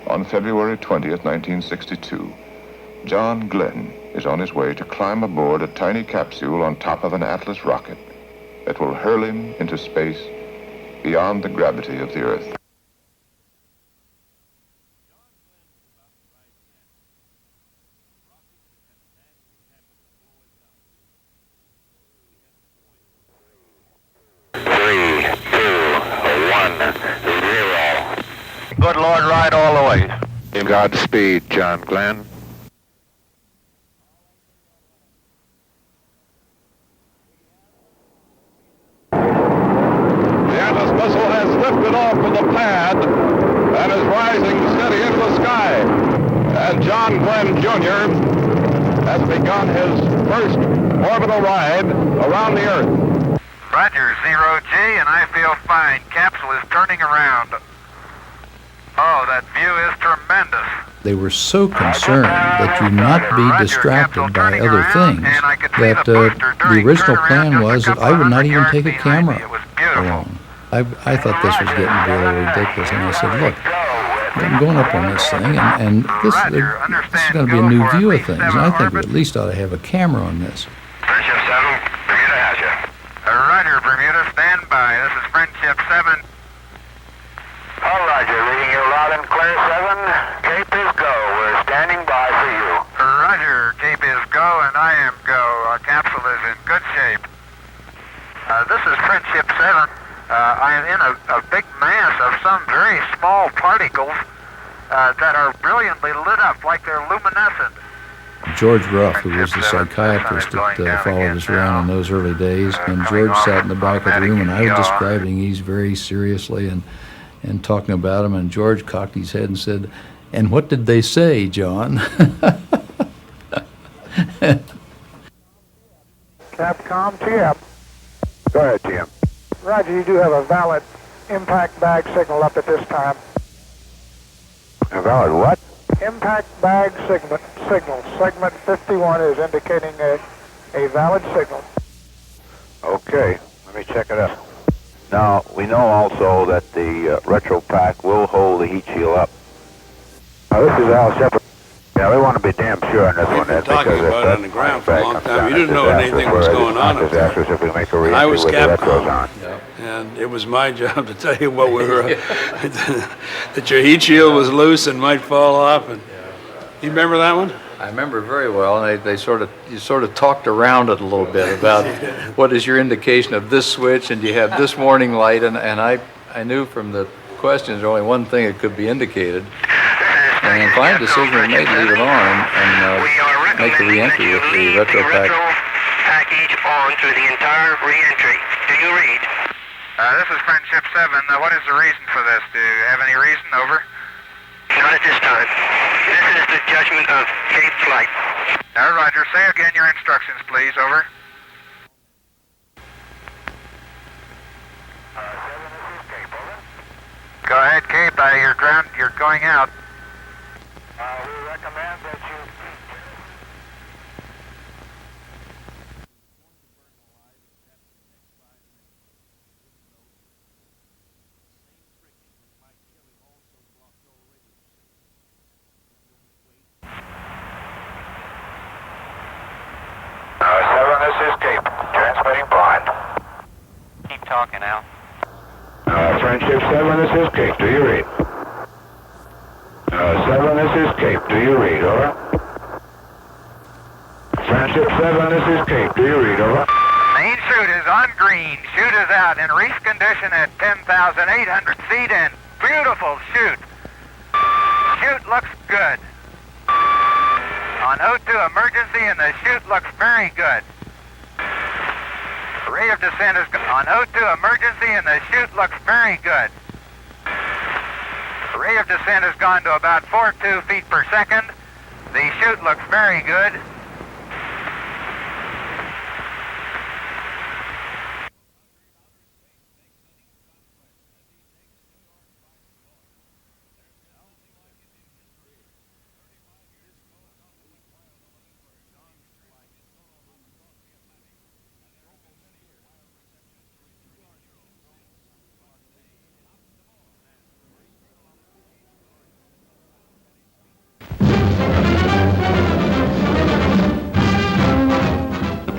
On February 20th, 1962, John Glenn is on his way to climb aboard a tiny capsule on top of an Atlas rocket that will hurl him into space beyond the gravity of the Earth. Good Lord, ride all the way. Godspeed, John Glenn. The Atlas missile has lifted off from the pad and is rising steady into the sky. And John Glenn Jr. has begun his first orbital ride around the Earth. Roger, 0G, and I feel fine. Capsule is turning around. Oh, that view is tremendous. They were so concerned that you not be distracted by other things that the original plan was that I would not even take a camera along. I thought this was getting really ridiculous, and I said, look, I'm going up on this thing, and this is going to be a new view of things, and I think we at least ought to have a camera on this. Friendship 7, Bermuda has you. Roger, Bermuda, stand by. This is Friendship 7. All Roger, reading you loud and clear, 7. Cape is go. We're standing by for you. Roger, Cape is go, and I am go. Our capsule is in good shape. This is Friendship 7. I am in a big mass of some very small particles that are brilliantly lit up like they're luminescent. George Ruff, who was the psychiatrist that followed us around in those early days, and George sat in the back of the room, and I was describing these very seriously and talking about them, and George cocked his head and said, "And what did they say, John?" Capcom, TM. Go ahead, Jim. Roger, you do have a valid impact bag signal up at this time. A valid what? Impact bag signal. Segment 51 is indicating a valid signal. Okay, let me check it out. Now, we know also that the retro pack will hold the heat shield up. Now, this is Al Shepard. Yeah, we want to be damn sure on this one. We've been talking about it on the ground for a long time. You didn't know anything was going on up there. If we make a I was Capcom, on. and it was my job to tell you what we were, that your heat shield was loose and might fall off. And you remember that one? I remember very well, and you sort of talked around it a little bit about what is your indication of this switch, and you have this warning light, and I knew from the questions only one thing it could be indicated. And the final decision was made to leave it on and make the re-entry with the retro pack. Package on through the entire re-entry. Do you read? This is Friendship 7. What is the reason for this? Do you have any reason? Over. Not at this time. This is the judgment of Cape Flight. Roger. Say again your instructions, please. Over. 7, this is Cape, over. Go ahead, Cape. You're going out. We recommend that you... Keep talking, Al. Friendship 7, this is Cape. Do you read? 7, this is Cape. Do you read? Over. Friendship 7, this is Cape. Do you read? Over. Main chute is on green. Chute is out in reef condition at 10,800 feet and beautiful chute. Chute looks good. On O2 emergency and the chute looks very good. Ray of descent is on O2 emergency and the chute looks very good. The rate of descent has gone to about 4.2 feet per second. The chute looks very good.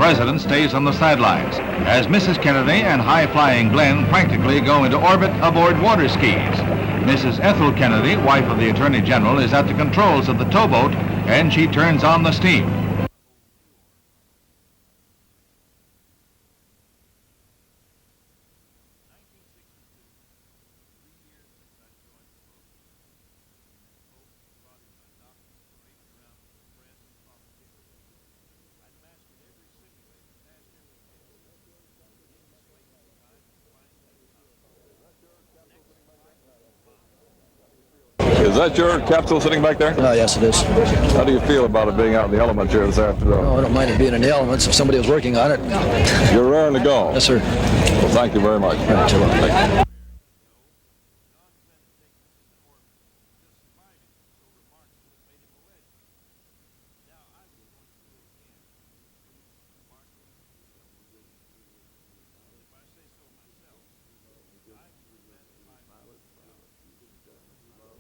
president stays on the sidelines as Mrs. Kennedy and high-flying Glenn practically go into orbit aboard water skis. Mrs. Ethel Kennedy, wife of the Attorney General, is at the controls of the towboat, and she turns on the steam. Is that your capsule sitting back there? Yes, it is. How do you feel about it being out in the elements here this afternoon? Oh, I don't mind it being in the elements if somebody was working on it. You're raring to go. Yes, sir. Well, thank you very much. Right, so Thank you.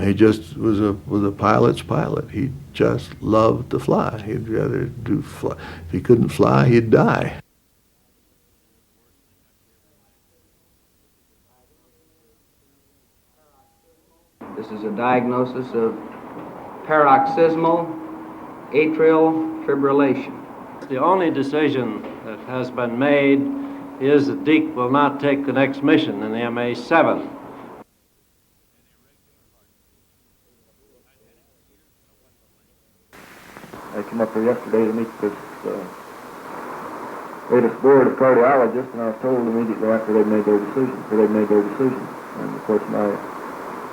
He just was a pilot's pilot. He just loved to fly. He'd rather do fly. If he couldn't fly, he'd die. This is a diagnosis of paroxysmal atrial fibrillation. The only decision that has been made is that Deke will not take the next mission in the MA-7. I came up here yesterday to meet this latest board of cardiologists, and I was told immediately after they made their decision. And of course my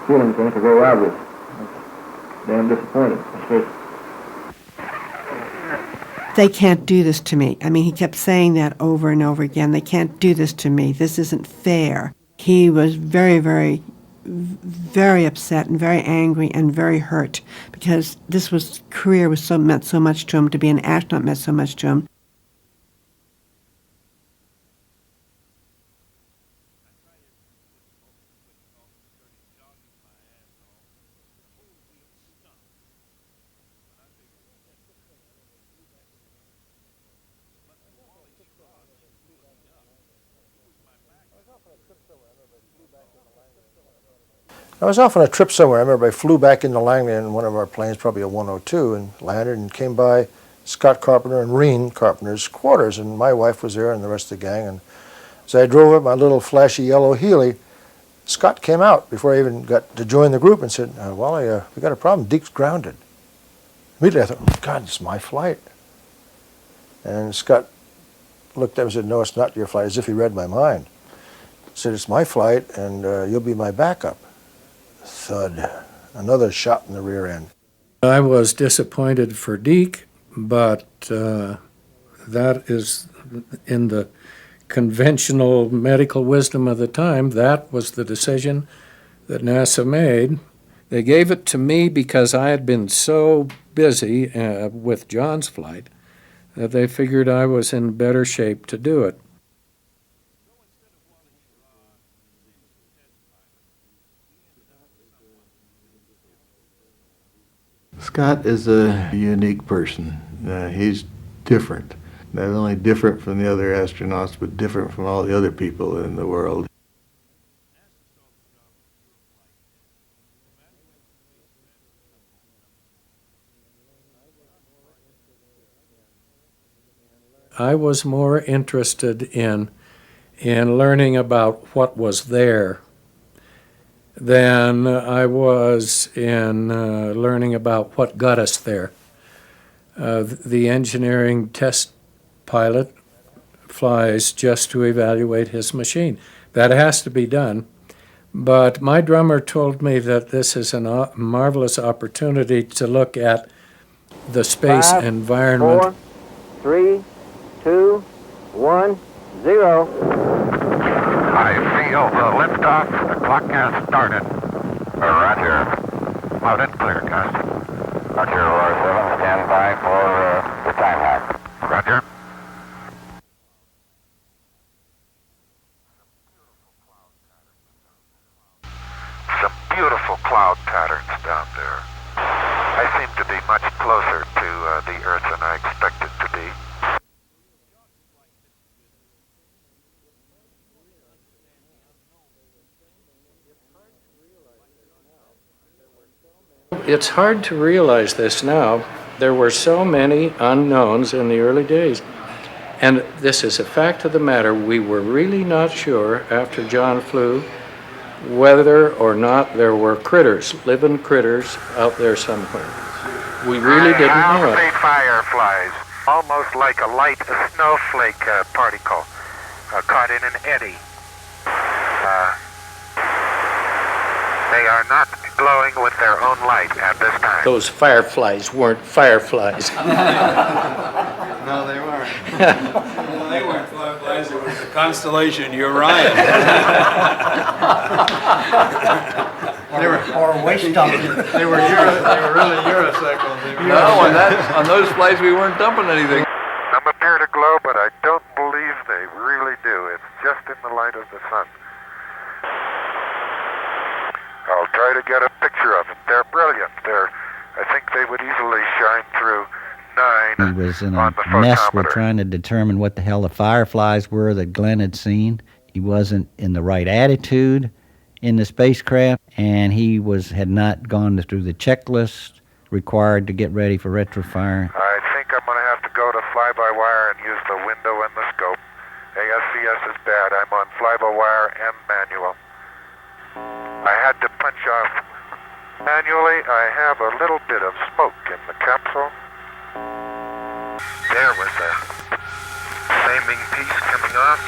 feelings, I think, are very obvious. I'm damn disappointed. They can't do this to me. I mean, he kept saying that over and over again. They can't do this to me. This isn't fair. He was very, very, very upset and very angry and very hurt because career meant so much to him. To be an astronaut meant so much to him. I was off on a trip somewhere. I remember I flew back into Langley in one of our planes, probably a 102, and landed and came by Scott Carpenter and Reen Carpenter's quarters, and my wife was there and the rest of the gang. And as I drove up my little flashy yellow Healy, Scott came out before I even got to join the group and said, Wally, we got a problem. Deke's grounded. Immediately I thought, oh, God, it's my flight. And Scott looked at me and said, no, it's not your flight, as if he read my mind. He said, it's my flight, and you'll be my backup. Thud. Another shot in the rear end. I was disappointed for Deke, but that is in the conventional medical wisdom of the time. That was the decision that NASA made. They gave it to me because I had been so busy with John's flight that they figured I was in better shape to do it. Scott is a unique person. He's different. Not only different from the other astronauts, but different from all the other people in the world. I was more interested in learning about what was there than I was in learning about what got us there. The engineering test pilot flies just to evaluate his machine. That has to be done. But my drummer told me that this is a marvelous opportunity to look at the space environment. 4, 3, 2, 1, 0. I feel the liftoff. The clock has started. Roger. Loud and clear, Gus. Roger, Roar 7, stand by for the time hack. Roger. Some beautiful cloud patterns down there. I seem to be much closer to the Earth than I expected to be. it's hard to realize this now. There were so many unknowns in the early days. And this is a fact of the matter. We were really not sure after John flew whether or not there were critters, living critters out there somewhere. We really didn't know it. I fireflies, almost like a light snowflake particle caught in an eddy. They are not glowing with their own light at this time. Those fireflies weren't fireflies. No, they weren't. No, they weren't fireflies. It was the constellation Orion. They were waste dumping. They were really unicycles. No, on those flights we weren't dumping anything. Some appear to glow, but I don't believe they really do. It's just in the light of the sun. I'll try to get a picture of it. They're brilliant. I think they would easily shine through 9 He was in on a the mess photometer. with trying to determine what the hell the fireflies were that Glenn had seen. He wasn't in the right attitude in the spacecraft, and he had not gone through the checklist required to get ready for retrofire. I think I'm going to have to go to fly-by-wire and use the window and the scope. ASCS is bad. I'm on fly-by-wire and manual. I had to punch off manually. I have a little bit of smoke in the capsule. There was a flaming piece coming off.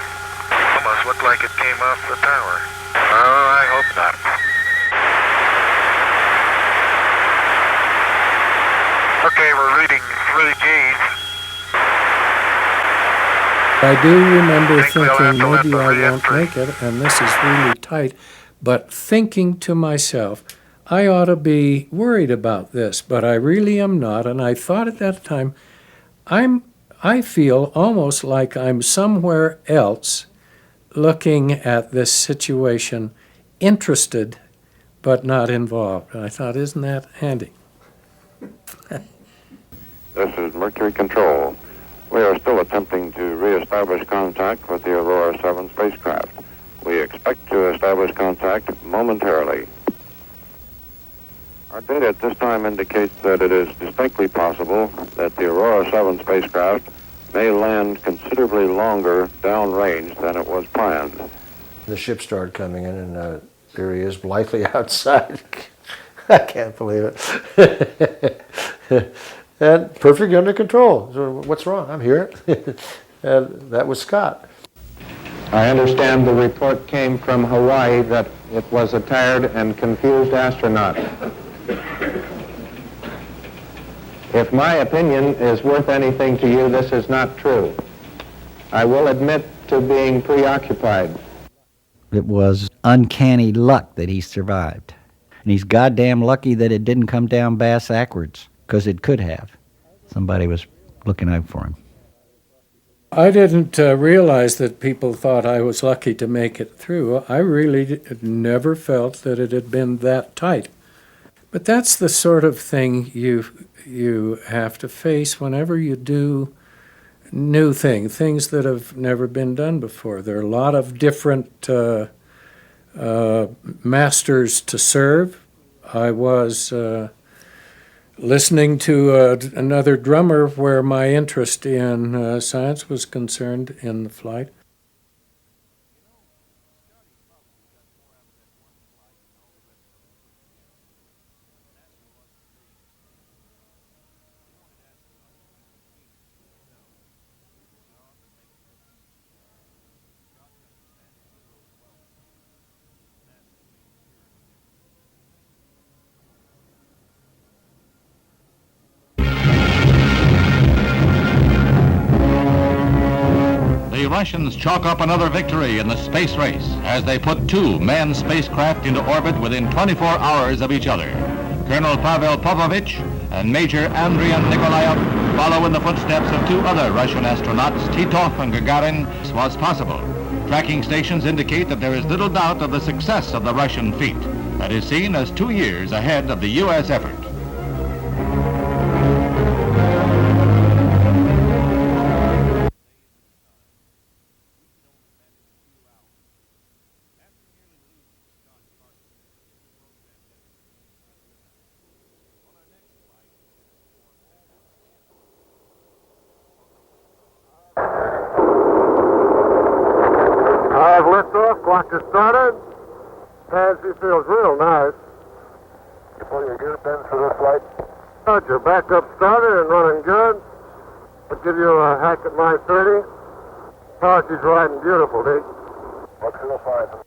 Almost looked like it came off the tower. Oh, I hope not. Okay, we're reading 3Gs. I do remember thinking maybe I won't make it, and this is really tight, but thinking to myself, I ought to be worried about this, but I really am not, and I thought at that time, I feel almost like I'm somewhere else looking at this situation, interested but not involved. And I thought, isn't that handy? This is Mercury Control. We are still attempting to reestablish contact with the Aurora 7 spacecraft. We expect to establish contact momentarily. Our data at this time indicates that it is distinctly possible that the Aurora 7 spacecraft may land considerably longer downrange than it was planned. The ship started coming in, and there he is, blithely outside. I can't believe it. And perfectly under control. So what's wrong? I'm here. And that was Scott. I understand the report came from Hawaii that it was a tired and confused astronaut. If my opinion is worth anything to you, this is not true. I will admit to being preoccupied. It was uncanny luck that he survived. And he's goddamn lucky that it didn't come down bass backwards, because it could have. Somebody was looking out for him. I didn't realize that people thought I was lucky to make it through. I really never felt that it had been that tight. But that's the sort of thing you have to face whenever you do new things that have never been done before. There are a lot of different masters to serve. I was listening to another drummer where my interest in science was concerned in the flight. The Russians chalk up another victory in the space race as they put 2 manned spacecraft into orbit within 24 hours of each other. Colonel Pavel Povovich and Major Andrei Nikolaev follow in the footsteps of 2 other Russian astronauts, Titov and Gagarin, as was possible. Tracking stations indicate that there is little doubt of the success of the Russian feat, that is seen as 2 years ahead of the U.S. effort. liftoff, clock is started. Pansy feels real nice. You pull your gear pins for this flight? Roger, backup started and running good. I'll give you a hack at line 30. She's riding beautiful, Deke. What's 05?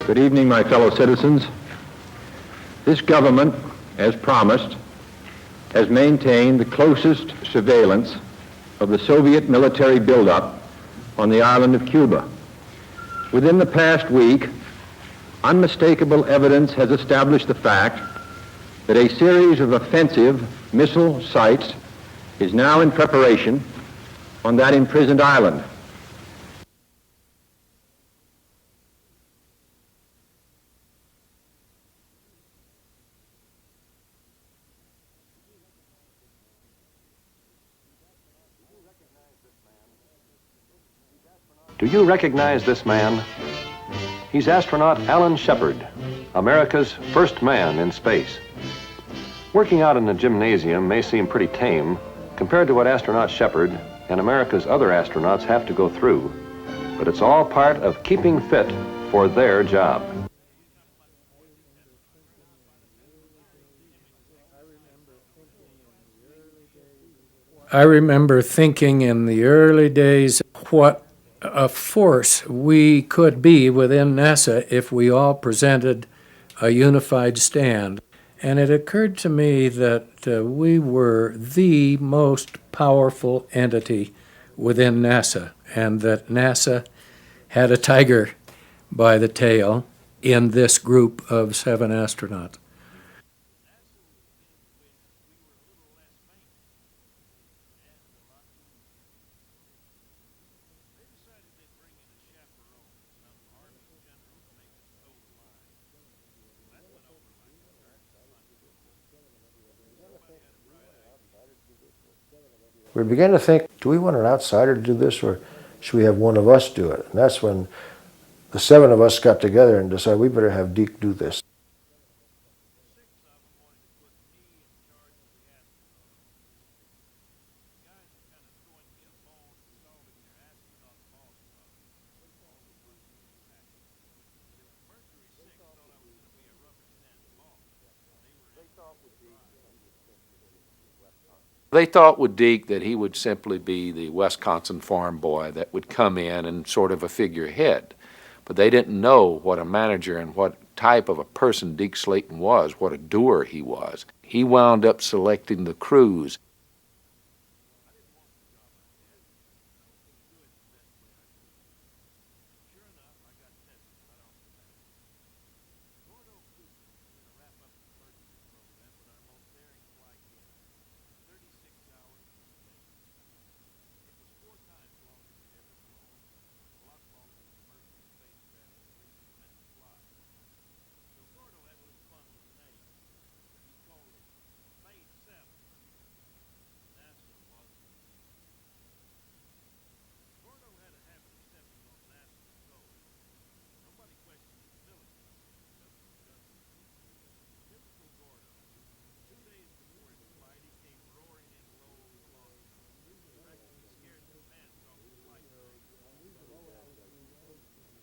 Good evening, my fellow citizens. This government, as promised, has maintained the closest surveillance of the Soviet military buildup on the island of Cuba. Within the past week, unmistakable evidence has established the fact that a series of offensive missile sites is now in preparation on that imprisoned island. Do you recognize this man? He's astronaut Alan Shepard, America's first man in space. Working out in a gymnasium may seem pretty tame compared to what astronaut Shepard and America's other astronauts have to go through, but it's all part of keeping fit for their job. I remember thinking in the early days what a force we could be within NASA if we all presented a unified stand. And it occurred to me that we were the most powerful entity within NASA, and that NASA had a tiger by the tail in this group of 7 astronauts. We began to think, do we want an outsider to do this, or should we have one of us do it? And that's when the 7 of us got together and decided we better have Deke do this. They thought with Deke that he would simply be the Wisconsin farm boy that would come in and sort of a figurehead. But they didn't know what a manager and what type of a person Deke Slaton was, what a doer he was. He wound up selecting the crews.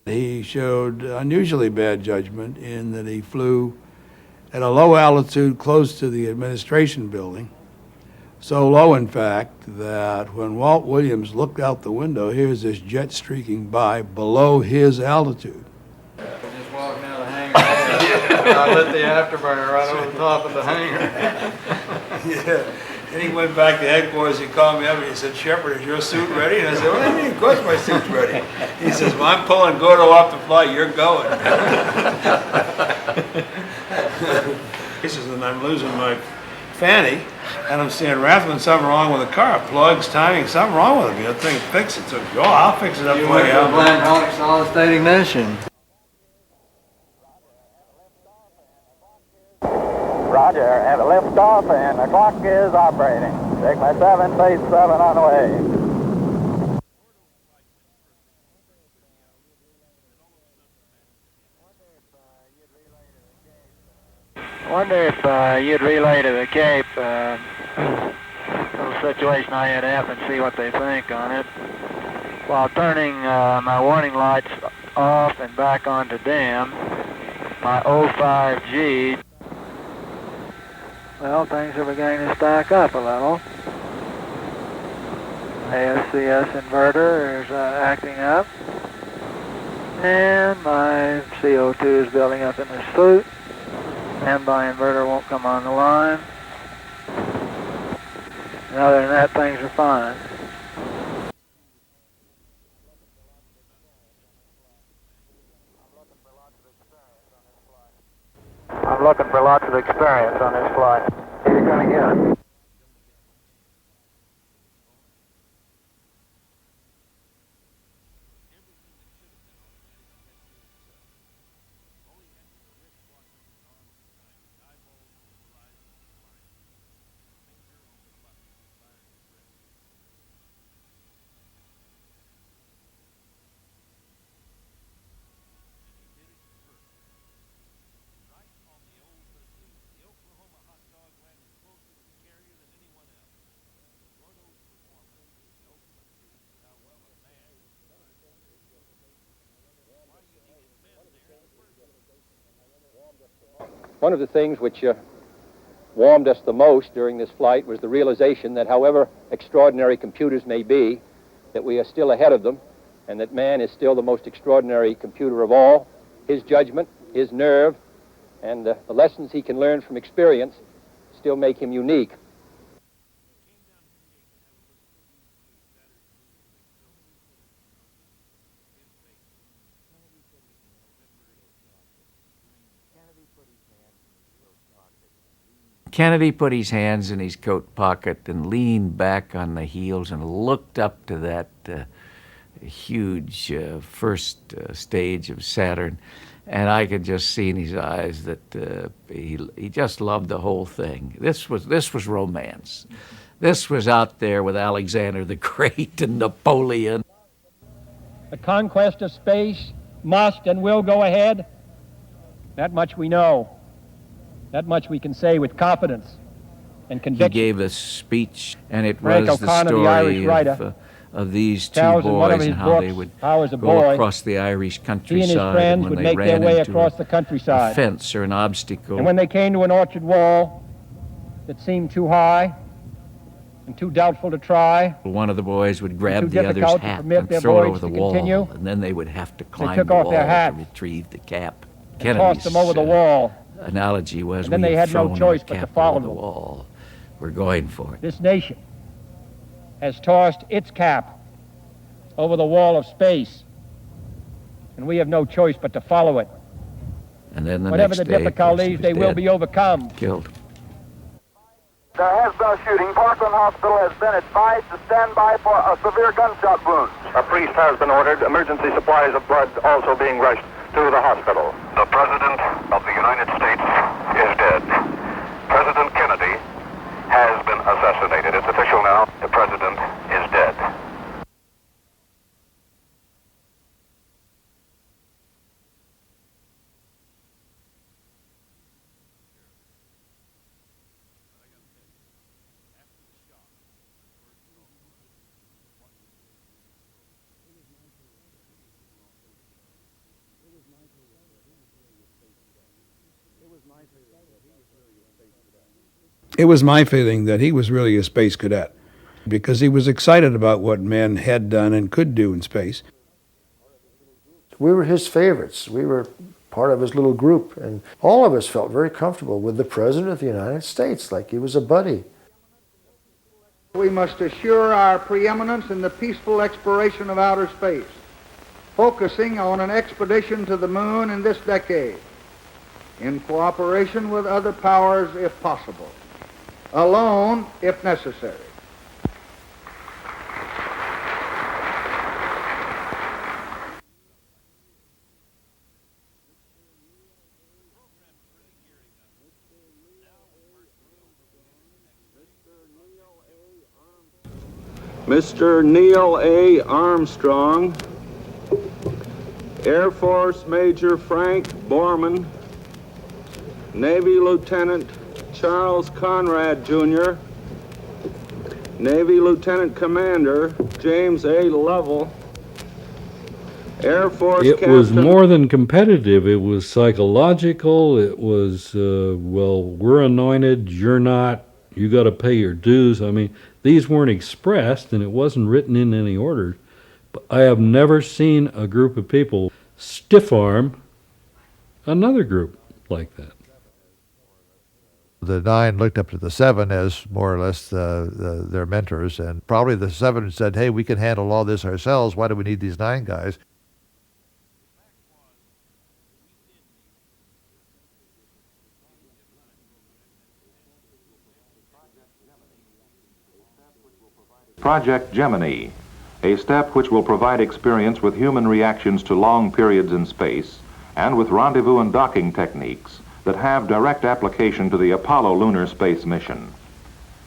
He showed unusually bad judgment in that he flew at a low altitude close to the administration building. So low, in fact, that when Walt Williams looked out the window, here's this jet streaking by below his altitude. Just walking down the hangar. I lit the afterburner right over the top of the hangar. Yeah. And he went back to headquarters, he called me up and he said, "Shepard, is your suit ready?" And I said, "What do you mean? Of course my suit's ready." He says, "Well, I'm pulling Gordo off the flight, you're going." He says, "And I'm losing my fanny, and I'm saying, Rathman, something wrong with the car. Plugs, timing, something wrong with it. That thing fix it." So, "Oh, I'll fix it up for you." Blandonic solid state ignition. chair. Have a lift off, and the clock is operating. Sigma 7, phase 7 on the way. I wonder if you'd relay to the Cape little situation I had happen, see what they think on it. While turning my warning lights off and back onto dim, my 05G. Well, things are beginning to stack up a little. ASCS inverter is acting up. And my CO2 is building up in the suit. Standby inverter won't come on the line. And other than that, things are fine. I'm looking for lots of experience on this flight. You're going to get it. One of the things which warmed us the most during this flight was the realization that however extraordinary computers may be, that we are still ahead of them, and that man is still the most extraordinary computer of all. His judgment, his nerve, and the lessons he can learn from experience still make him unique. Kennedy put his hands in his coat pocket and leaned back on the heels and looked up to that huge first stage of Saturn. And I could just see in his eyes that he just loved the whole thing. This was romance. This was out there with Alexander the Great and Napoleon. The conquest of space must and will go ahead. That much we know. That much we can say with confidence and conviction. He gave a speech, and it Frank was the O'Connor, the Irish story writer, of these two tells in one of boys his and how they books would how, as a go boy, across the Irish he and countryside, his friends when would they make their ran way into across a the countryside. fence or an obstacle. And when they came to an orchard wall that seemed too high and too doubtful to try, one of the boys would grab too the other's difficult to hat permit and their throw it voyage over the to wall, continue, and then they would have to climb took the off wall their hats to retrieve the cap. and tossed them over the wall. Analogy was, And then we they have had no thrown choice our but to cap follow over the them. wall. We're going for it. This nation has tossed its cap over the wall of space, and we have no choice but to follow it. And then the Whatever next the day, of course, difficulties, he was they will dead, be overcome. killed. There has been a shooting. Parkland Hospital has been advised to stand by for a severe gunshot wound. A priest has been ordered. Emergency supplies of blood also being rushed to the hospital. The President of the United States is dead. President Kennedy has been assassinated. It's official now. The President is dead. It was my feeling that he was really a space cadet because he was excited about what man had done and could do in space. We were his favorites. We were part of his little group, and all of us felt very comfortable with the President of the United States, like he was a buddy. We must assure our preeminence in the peaceful exploration of outer space, focusing on an expedition to the moon in this decade, in cooperation with other powers if possible, alone if necessary. Mr. Neil A. Armstrong, Air Force Major Frank Borman, Navy Lieutenant Charles Conrad, Jr., Navy Lieutenant Commander James A. Lovell, Air Force It Captain... was more than competitive. It was psychological. It was, well, we're anointed, you're not, you got to pay your dues. I mean, these weren't expressed, and it wasn't written in any order. But I have never seen a group of people stiff-arm another group like that. The 9 looked up to the 7 as more or less their mentors, and probably the 7 said, hey, we can handle all this ourselves. Why do we need these 9 guys? Project Gemini, a step which will provide experience with human reactions to long periods in space and with rendezvous and docking techniques that have direct application to the Apollo lunar space mission.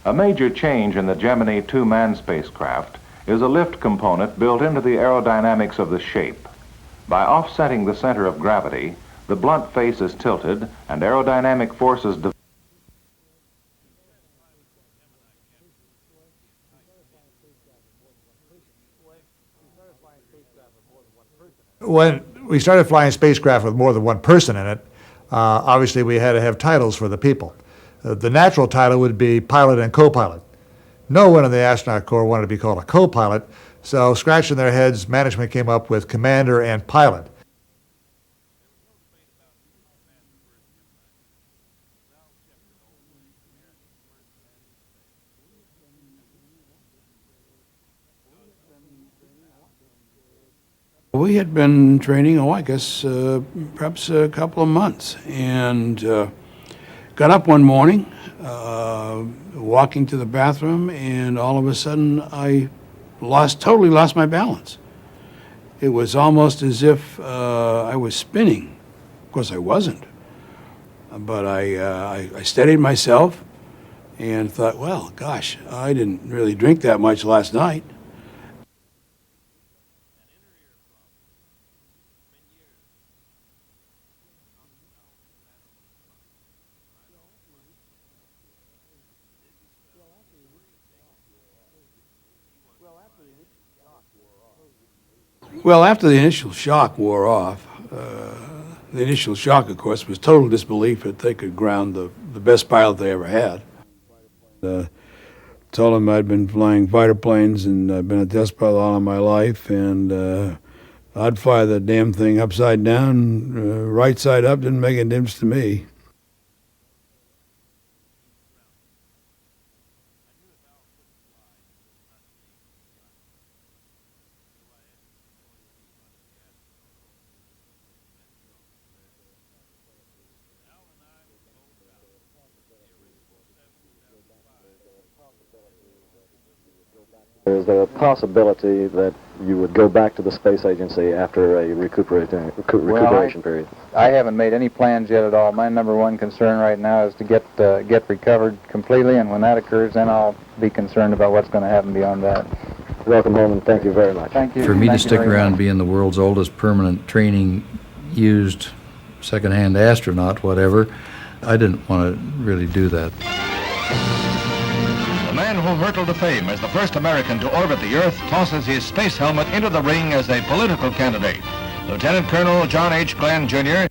A major change in the Gemini 2-man spacecraft is a lift component built into the aerodynamics of the shape. By offsetting the center of gravity, the blunt face is tilted and aerodynamic forces When we started flying spacecraft with more than one person in it, obviously we had to have titles for the people. The natural title would be pilot and co-pilot. No one in the astronaut corps wanted to be called a co-pilot, so scratching their heads, management came up with commander and pilot. We had been training, I guess, perhaps a couple of months, and got up one morning, walking to the bathroom, and all of a sudden I totally lost my balance. It was almost as if I was spinning. Of course I wasn't, but I steadied myself and thought, well, gosh, I didn't really drink that much last night. Well, after the initial shock wore off, the initial shock, of course, was total disbelief that they could ground the best pilot they ever had. Told them I'd been flying fighter planes and I'd been a test pilot all of my life, and I'd fire the damn thing upside down, right side up, didn't make any difference to me. Is there a possibility that you would go back to the space agency after a recuperation period? I haven't made any plans yet at all. My number one concern right now is to get recovered completely, and when that occurs, then I'll be concerned about what's going to happen beyond that. Welcome home, and thank you very much. Thank you. For me to Thank you stick very around much. being the world's oldest permanent training used secondhand astronaut, whatever, I didn't want to really do that. The man who hurtled to fame as the first American to orbit the Earth tosses his space helmet into the ring as a political candidate. Lieutenant Colonel John H. Glenn, Jr.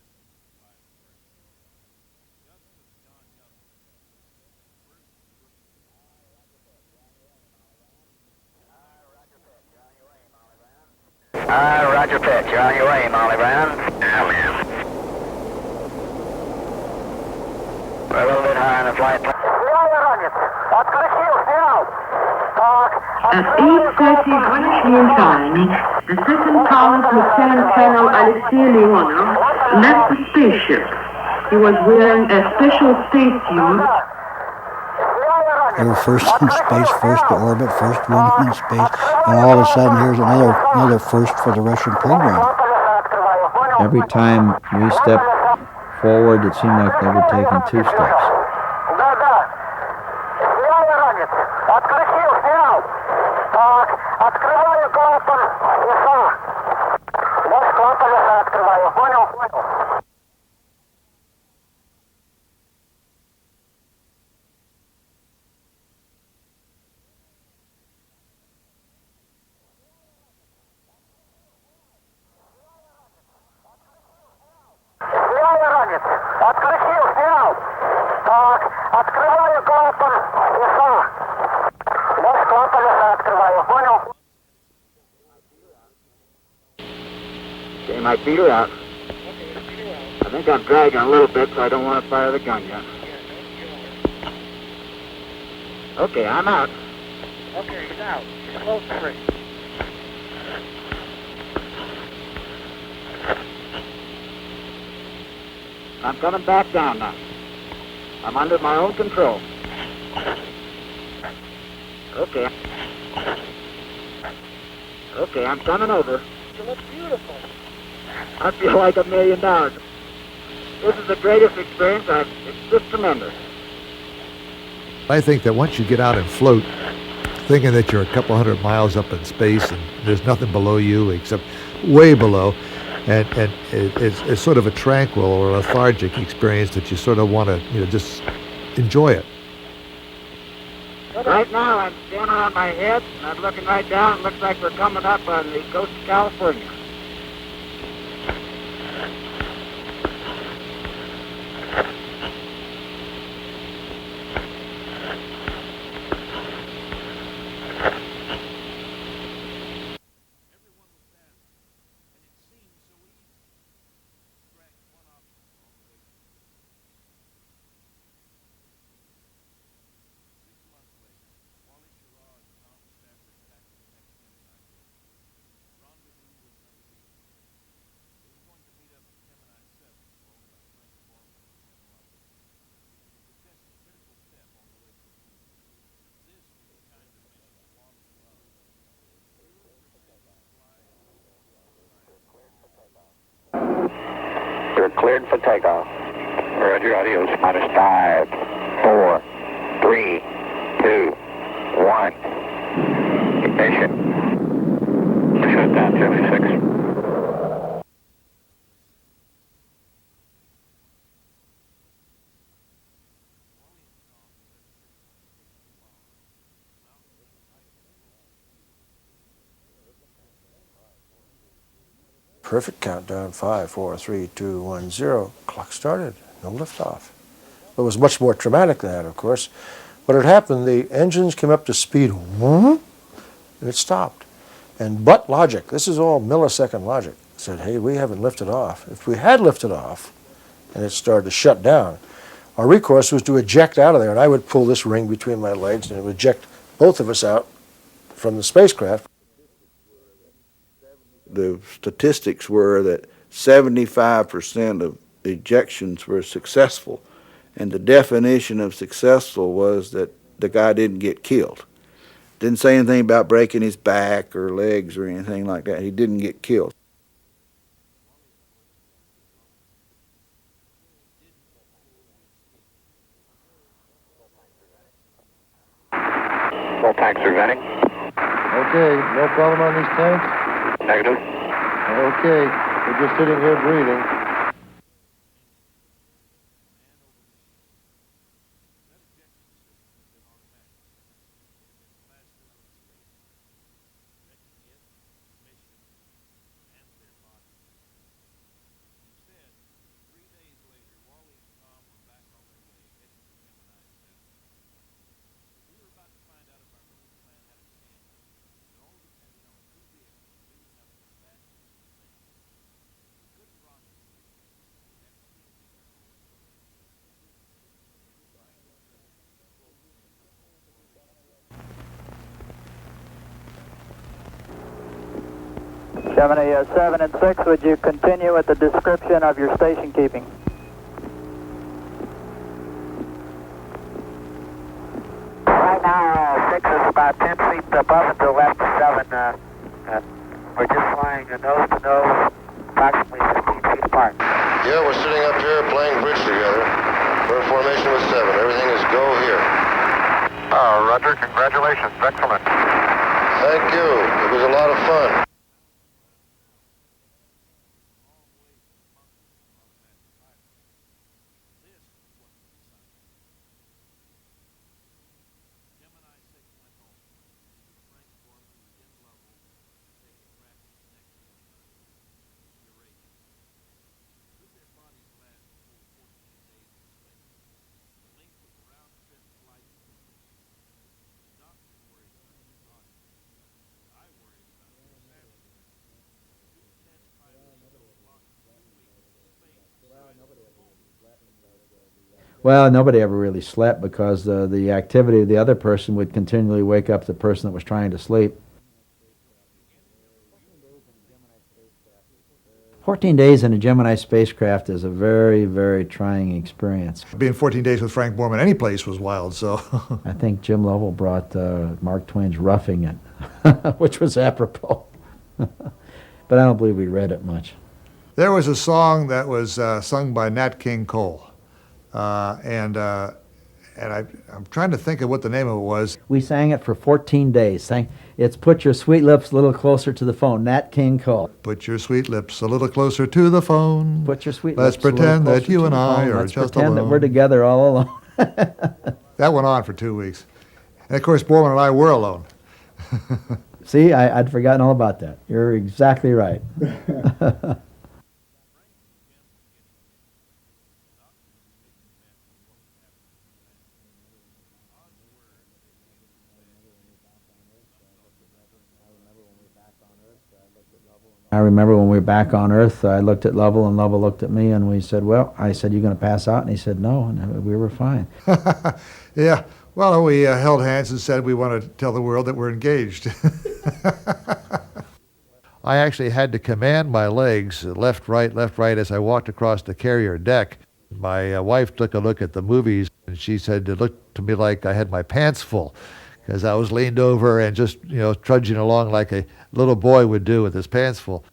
Roger pitch. You're on your way, Molly Brown. Yeah, ma'am. We're a little bit higher on the flight plan. At 8:30 Greenwich Mean Time, the second class Lieutenant Colonel Alexei Leonov left the spaceship. He was wearing a special spacesuit. They were first in space, first to orbit, first woman in space, and all of a sudden here's another first for the Russian program. Every time we stepped forward, it seemed like they were taking 2 steps. Открываю клапан. Леса. Вот клапан леса открываю. Понял, понял. Снял ранец. Отключил, снял. Так, открываю клапан леса. Вот клапан леса открываю. Понял? Okay, my feet are out. I think I'm dragging a little bit, so I don't want to fire the gun yet. Okay, I'm out. Okay, he's out. Close free. I'm coming back down now. I'm under my own control. Okay. Okay, I'm coming over. You look beautiful. I feel like $1 million. This is the greatest experience. It's just tremendous. I think that once you get out and float, thinking that you're a couple hundred miles up in space and there's nothing below you except way below, and it's sort of a tranquil or lethargic experience that you sort of want to, just enjoy it. Right now, I'm standing on my head, and I'm looking right down. It looks like we're coming up on the coast of California. You're cleared for takeoff. Roger, adios. Minus 5, 4, 3, 2, 1. Ignition. Shutdown, 76. Perfect countdown, 5, 4, 3, 2, 1, 0. Clock started, no liftoff. It was much more traumatic than that, of course. What had happened, the engines came up to speed, and it stopped. And but logic, this is all millisecond logic, said, hey, we haven't lifted off. If we had lifted off and it started to shut down, our recourse was to eject out of there, and I would pull this ring between my legs and it would eject both of us out from the spacecraft. The statistics were that 75% of ejections were successful, and the definition of successful was that the guy didn't get killed. Didn't say anything about breaking his back or legs or anything like that. He didn't get killed. Full tanks are venting. Okay, no problem on these tanks? Negative. Okay, we're just sitting here breathing. Gemini 7 and 6, would you continue with the description of your station keeping? Right now, 6 is about 10 feet above and to the left of 7. We're just flying nose to nose, approximately 15 feet apart. Yeah, we're sitting up here playing bridge together. We're in formation with 7. Everything is go here. Roger, congratulations. Excellent. Thank you. It was a lot of fun. Well, nobody ever really slept because the activity of the other person would continually wake up the person that was trying to sleep. 14 days in a Gemini spacecraft is a very, very trying experience. Being 14 days with Frank Borman any place was wild, so. I think Jim Lovell brought Mark Twain's Roughing It, which was apropos. But I don't believe we read it much. There was a song that was sung by Nat King Cole. And I'm trying to think of what the name of it was. We sang it for 14 days. It's Put Your Sweet Lips a Little Closer to the Phone, Nat King Cole. Put your sweet lips a little closer to the phone. Put your sweet Let's lips pretend a little that you and I are Let's just pretend alone. that we're together all alone. That went on for 2 weeks. And of course, Borman and I were alone. See, I'd forgotten all about that. You're exactly right. I remember when we were back on Earth, I looked at Lovell, and Lovell looked at me, and we said, well, I said, you going to pass out? And he said, no, and we were fine. Yeah, well, we held hands and said we want to tell the world that we're engaged. I actually had to command my legs left, right, as I walked across the carrier deck. My wife took a look at the movies, and she said it looked to me like I had my pants full, because I was leaned over and just, trudging along like a little boy would do with his pants full.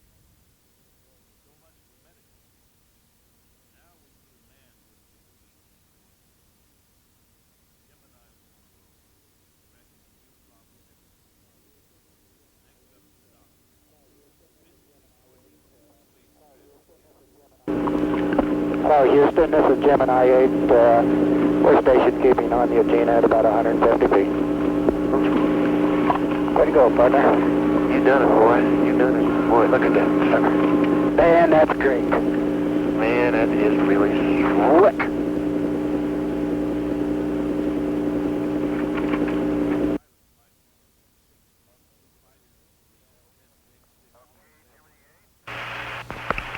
Hello, Houston. This is Gemini 8. We're station keeping on the Agena at about 150 feet. Way to go, partner. You done it, boy. You done it. Boy, look at that sucker. Man, that's great. Man, that is really slick.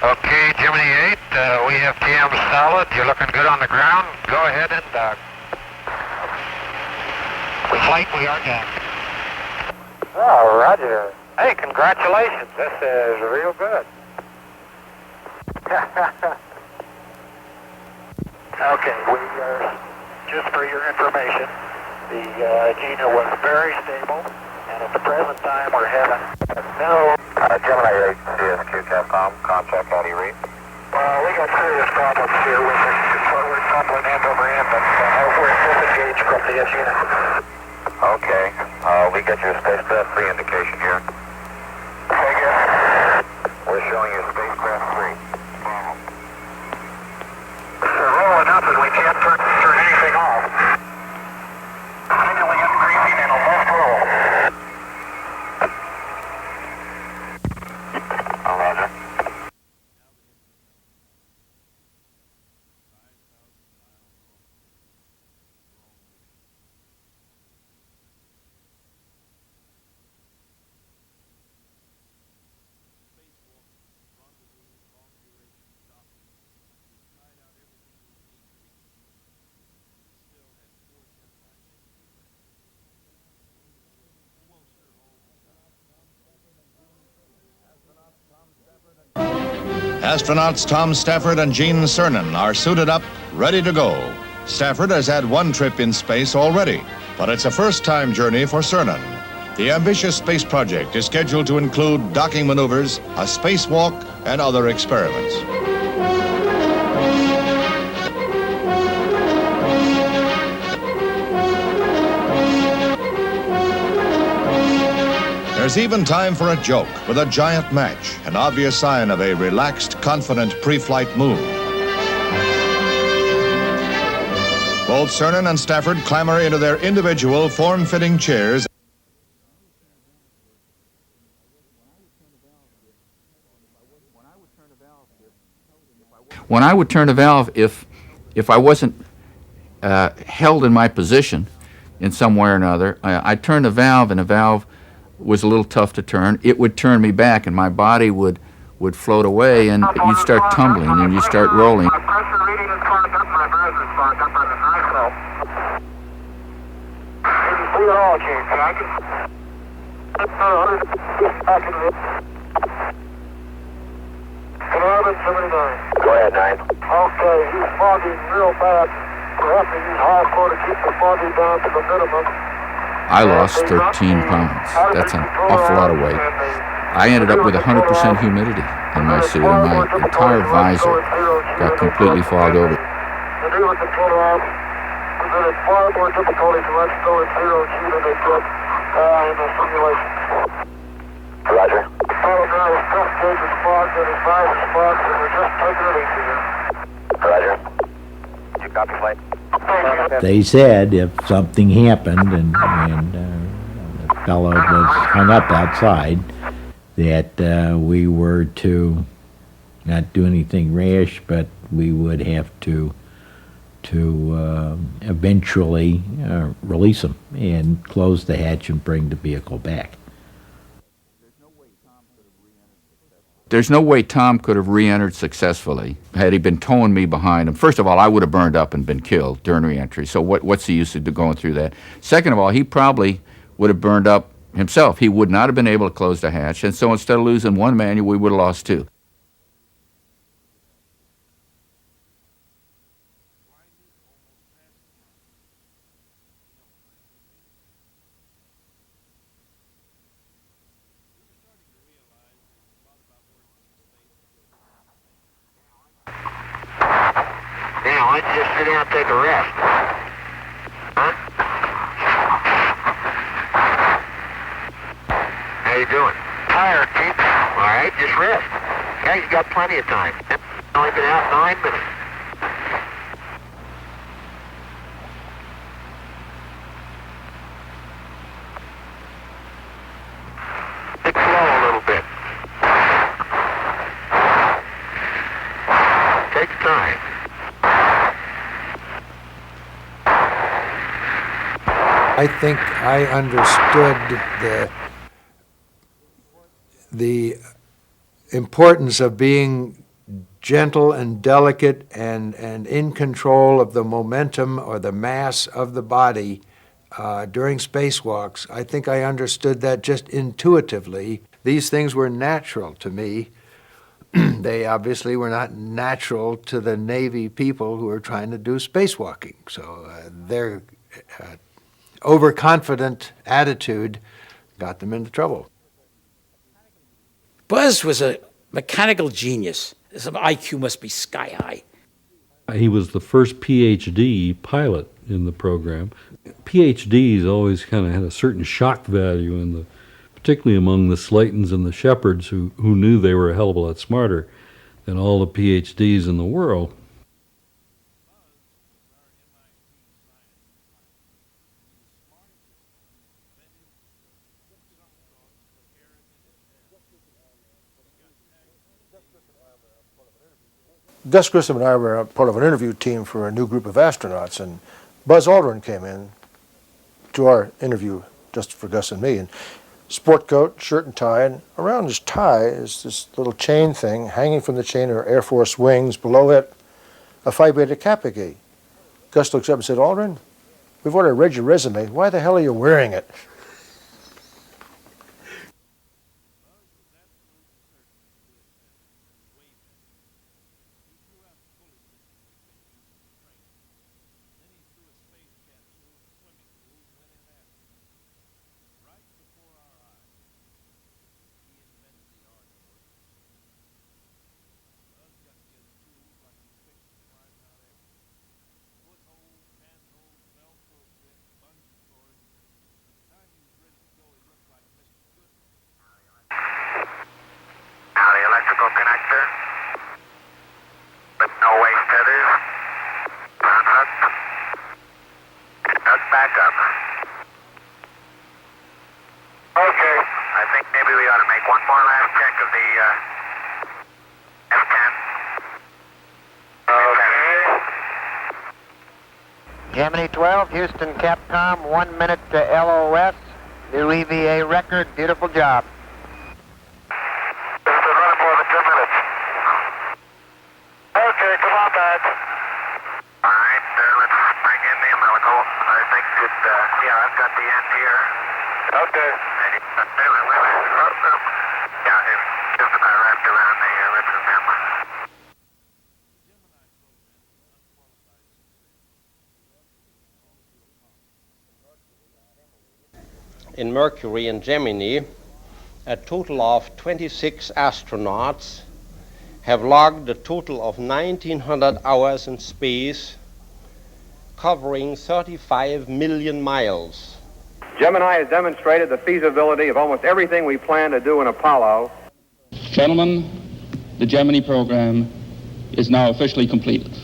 Okay, Gemini 8, we have TM solid. You're looking good on the ground. Go ahead and flight, we are down. Oh, roger. Hey, congratulations. This is real good. Okay, just for your information, the Agena was very stable, and at the present time we're having no... Gemini 8, CSQ Capcom, contact, how do you read? We got serious problems here with the forward tumbling end over end, but we're disengaged from the Agena. Okay, we got your spacecraft 3 indication here. Say again? We're showing you spacecraft 3. We're rolling up and we can't turn anything off. Signaling increasing in a left roll. Roger. Astronauts Tom Stafford and Gene Cernan are suited up, ready to go. Stafford has had one trip in space already, but it's a first-time journey for Cernan. The ambitious space project is scheduled to include docking maneuvers, a spacewalk, and other experiments. There's even time for a joke with a giant match, an obvious sign of a relaxed, confident pre-flight mood. Both Cernan and Stafford clamber into their individual form-fitting chairs. When I would turn a valve, if I wasn't held in my position in some way or another, I'd turn the valve, and the valve was a little tough to turn. It would turn me back, and my body would float away, and you'd start tumbling, and you'd start rolling. Go ahead, 9. Okay, he's fogging real bad. We'll have to use high flow to keep the fogging down to the minimum. I lost 13 pounds. That's an awful lot of weight. I ended up with 100% humidity in my suit, and my entire visor got completely fogged over. The dealer controller arm presented far more difficulty to let's go at 0 G than they did in the simulation. Roger. The fellow now was test gauges fogged and his visor's fogged, and we're just taking it easy here. Roger. You copy, flight? They said if something happened and the fellow was hung up outside, that we were to not do anything rash, but we would have to eventually release him and close the hatch and bring the vehicle back. There's no way Tom could have re-entered successfully had he been towing me behind him. First of all, I would have burned up and been killed during re-entry, so what's the use of going through that? Second of all, he probably would have burned up himself. He would not have been able to close the hatch, and so instead of losing one manual, we would have lost two. Now, why don't you just sit down and take a rest? Huh? How you doing? Tired, Pete. All right, just rest. Yeah, you got plenty of time. Only been out 9 minutes. Take slow a little bit. Take your time. I think I understood the importance of being gentle and delicate and in control of the momentum or the mass of the body during spacewalks. I think I understood that just intuitively. These things were natural to me. They obviously were not natural to the Navy people who were trying to do spacewalking. So their overconfident attitude got them into trouble. Buzz was a mechanical genius. His IQ must be sky high. He was the first PhD pilot in the program. PhDs always kind of had a certain shock value in the, particularly among the Slatons and the Shepherds, who knew they were a hell of a lot smarter than all the PhDs in the world. Gus Grissom and I were part of an interview team for a new group of astronauts, and Buzz Aldrin came in to our interview just for Gus and me, and sport coat, shirt and tie, and around his tie is this little chain thing. Hanging from the chain are Air Force wings, below it a Phi Beta Kappa gate. Gus looks up and said, "Aldrin, we've already read your resume. Why the hell are you wearing it?" mechanical connector with no waste tethers. Unhooked. And hooked back up. Okay. I think maybe we ought to make one more last check of the F-10. Okay. Gemini 12, Houston Capcom, 1 minute to LOS. New EVA record, beautiful job. We've been running more than 2 minutes. Okay, come on back. All right, let's bring in the umbilical. I think that, yeah, I've got the end here. Okay. Yeah, it's just about wrapped around the lips of him. In Mercury and Gemini, a total of 26 astronauts have logged a total of 1,900 hours in space, covering 35 million miles. Gemini has demonstrated the feasibility of almost everything we plan to do in Apollo. Gentlemen, the Gemini program is now officially completed.